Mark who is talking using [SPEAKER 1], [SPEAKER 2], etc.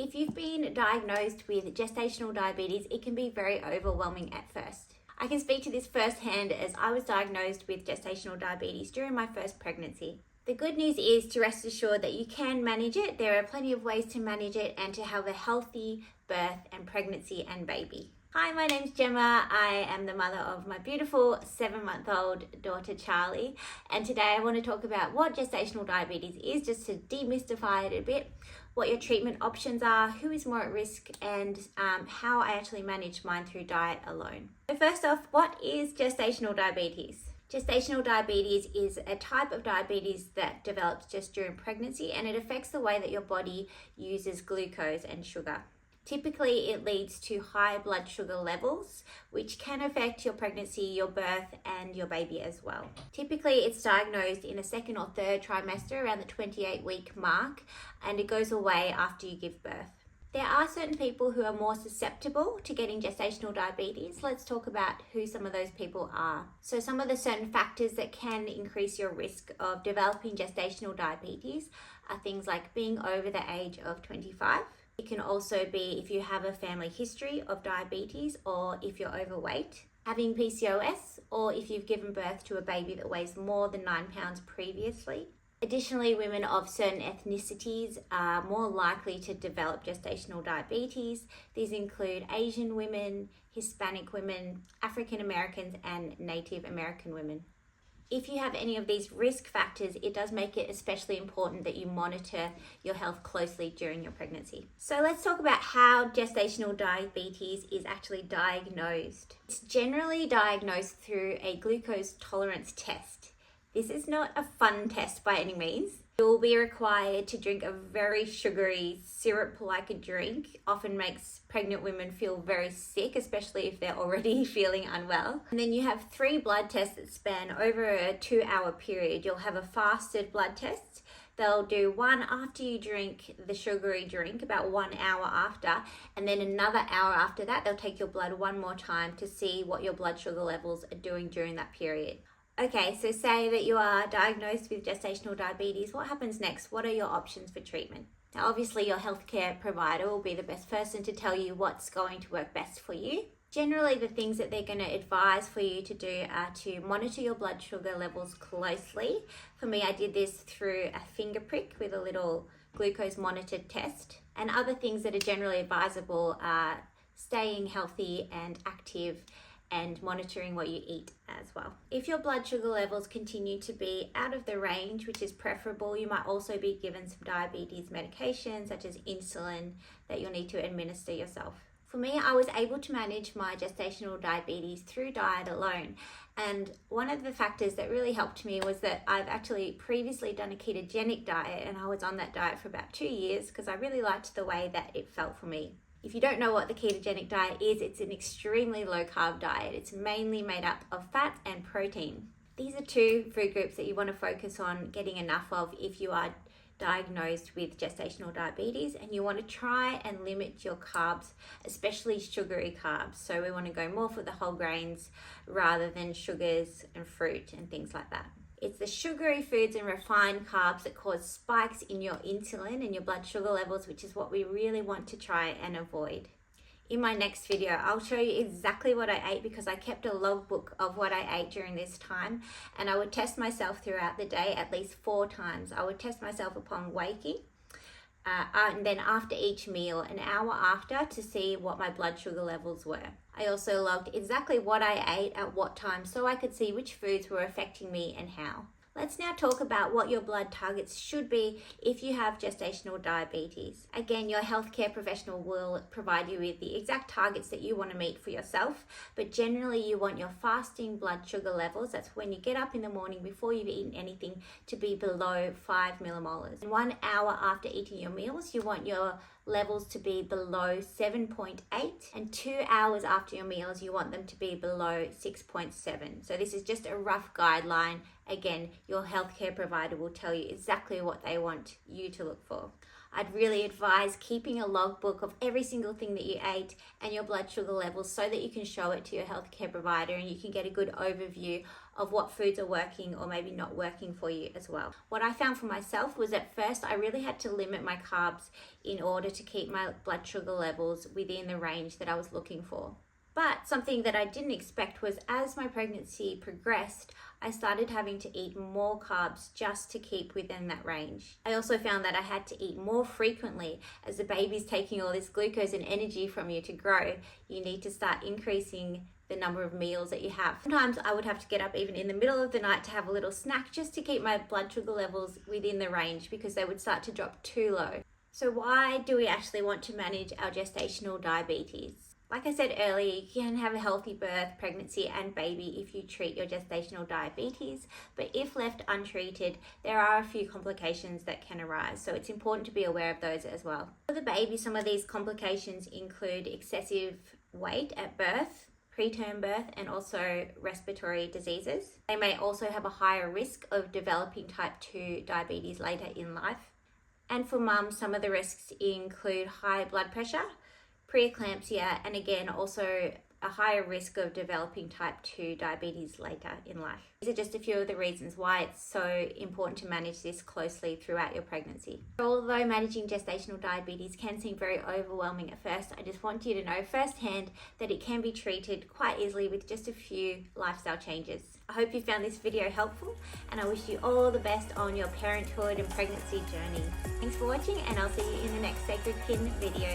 [SPEAKER 1] If you've been diagnosed with gestational diabetes, it can be very overwhelming at first. I can speak to this firsthand as I was diagnosed with gestational diabetes during my first pregnancy. The good news is to rest assured that you can manage it. There are plenty of ways to manage it and to have a healthy birth and pregnancy and baby. Hi, my name's Gemma. I am the mother of my beautiful 7-month-old daughter Charlie, and today I want to talk about what gestational diabetes is, just to demystify it a bit, what your treatment options are, who is more at risk, and how I actually manage mine through diet alone. So first off, what is gestational diabetes? Gestational diabetes is a type of diabetes that develops just during pregnancy, and it affects the way that your body uses glucose and sugar. Typically, it leads to high blood sugar levels, which can affect your pregnancy, your birth, and your baby as well. Typically, it's diagnosed in a second or third trimester around the 28-week mark, and it goes away after you give birth. There are certain people who are more susceptible to getting gestational diabetes. Let's talk about who some of those people are. So some of the certain factors that can increase your risk of developing gestational diabetes are things like being over the age of 25. It can also be if you have a family history of diabetes or if you're overweight, having PCOS, or if you've given birth to a baby that weighs more than 9 pounds previously. Additionally, women of certain ethnicities are more likely to develop gestational diabetes. These include Asian women, Hispanic women, African Americans, and Native American women. If you have any of these risk factors, it does make it especially important that you monitor your health closely during your pregnancy. So let's talk about how gestational diabetes is actually diagnosed. It's generally diagnosed through a glucose tolerance test. This is not a fun test by any means. You'll be required to drink a very sugary syrup-like a drink. Often makes pregnant women feel very sick, especially if they're already feeling unwell. And then you have 3 blood tests that span over a 2-hour period. You'll have a fasted blood test. They'll do one after you drink the sugary drink, about 1 hour after, and then another hour after that, they'll take your blood one more time to see what your blood sugar levels are doing during that period. Okay, so say that you are diagnosed with gestational diabetes. What happens next? What are your options for treatment? Now, obviously, your healthcare provider will be the best person to tell you what's going to work best for you. Generally, the things that they're going to advise for you to do are to monitor your blood sugar levels closely. For me, I did this through a finger prick with a little glucose monitored test. And other things that are generally advisable are staying healthy and active and monitoring what you eat as well. If your blood sugar levels continue to be out of the range, which is preferable, you might also be given some diabetes medication such as insulin that you'll need to administer yourself. For me, I was able to manage my gestational diabetes through diet alone. And one of the factors that really helped me was that I've actually previously done a ketogenic diet, and I was on that diet for about 2 years because I really liked the way that it felt for me. If you don't know what the ketogenic diet is, it's an extremely low carb diet. It's mainly made up of fat and protein. These are 2 food groups that you want to focus on getting enough of if you are diagnosed with gestational diabetes, and you want to try and limit your carbs, especially sugary carbs. So we want to go more for the whole grains rather than sugars and fruit and things like that. It's the sugary foods and refined carbs that cause spikes in your insulin and your blood sugar levels, which is what we really want to try and avoid. In my next video, I'll show you exactly what I ate because I kept a logbook of what I ate during this time, and I would test myself throughout the day at least 4 times. I would test myself upon waking, and then after each meal, an hour after, to see what my blood sugar levels were. I also logged exactly what I ate at what time so I could see which foods were affecting me and how. Let's now talk about what your blood targets should be if you have gestational diabetes. Again, your healthcare professional will provide you with the exact targets that you want to meet for yourself, but generally you want your fasting blood sugar levels, that's when you get up in the morning before you've eaten anything, to be below 5 millimolars. And 1 hour after eating your meals, you want your levels to be below 7.8, and 2 hours after your meals you want them to be below 6.7. So this is just a rough guideline. Again, your healthcare provider will tell you exactly what they want you to look for. I'd really advise keeping a logbook of every single thing that you ate and your blood sugar levels so that you can show it to your healthcare provider and you can get a good overview of what foods are working or maybe not working for you as well. What I found for myself was at first I really had to limit my carbs in order to keep my blood sugar levels within the range that I was looking for. But something that I didn't expect was as my pregnancy progressed, I started having to eat more carbs just to keep within that range. I also found that I had to eat more frequently. As the baby's taking all this glucose and energy from you to grow, you need to start increasing the number of meals that you have. Sometimes I would have to get up even in the middle of the night to have a little snack just to keep my blood sugar levels within the range because they would start to drop too low. So why do we actually want to manage our gestational diabetes? Like I said earlier, you can have a healthy birth, pregnancy and baby if you treat your gestational diabetes, but if left untreated, there are a few complications that can arise, so it's important to be aware of those as well. For the baby, some of these complications include excessive weight at birth, preterm birth, and also respiratory diseases. They may also have a higher risk of developing type 2 diabetes later in life. And for mums, some of the risks include high blood pressure, preeclampsia, and again also a higher risk of developing type 2 diabetes later in life. These are just a few of the reasons why it's so important to manage this closely throughout your pregnancy. Although managing gestational diabetes can seem very overwhelming at first, I just want you to know firsthand that it can be treated quite easily with just a few lifestyle changes. I hope you found this video helpful, and I wish you all the best on your parenthood and pregnancy journey. Thanks for watching, and I'll see you in the next Sacred Kin video.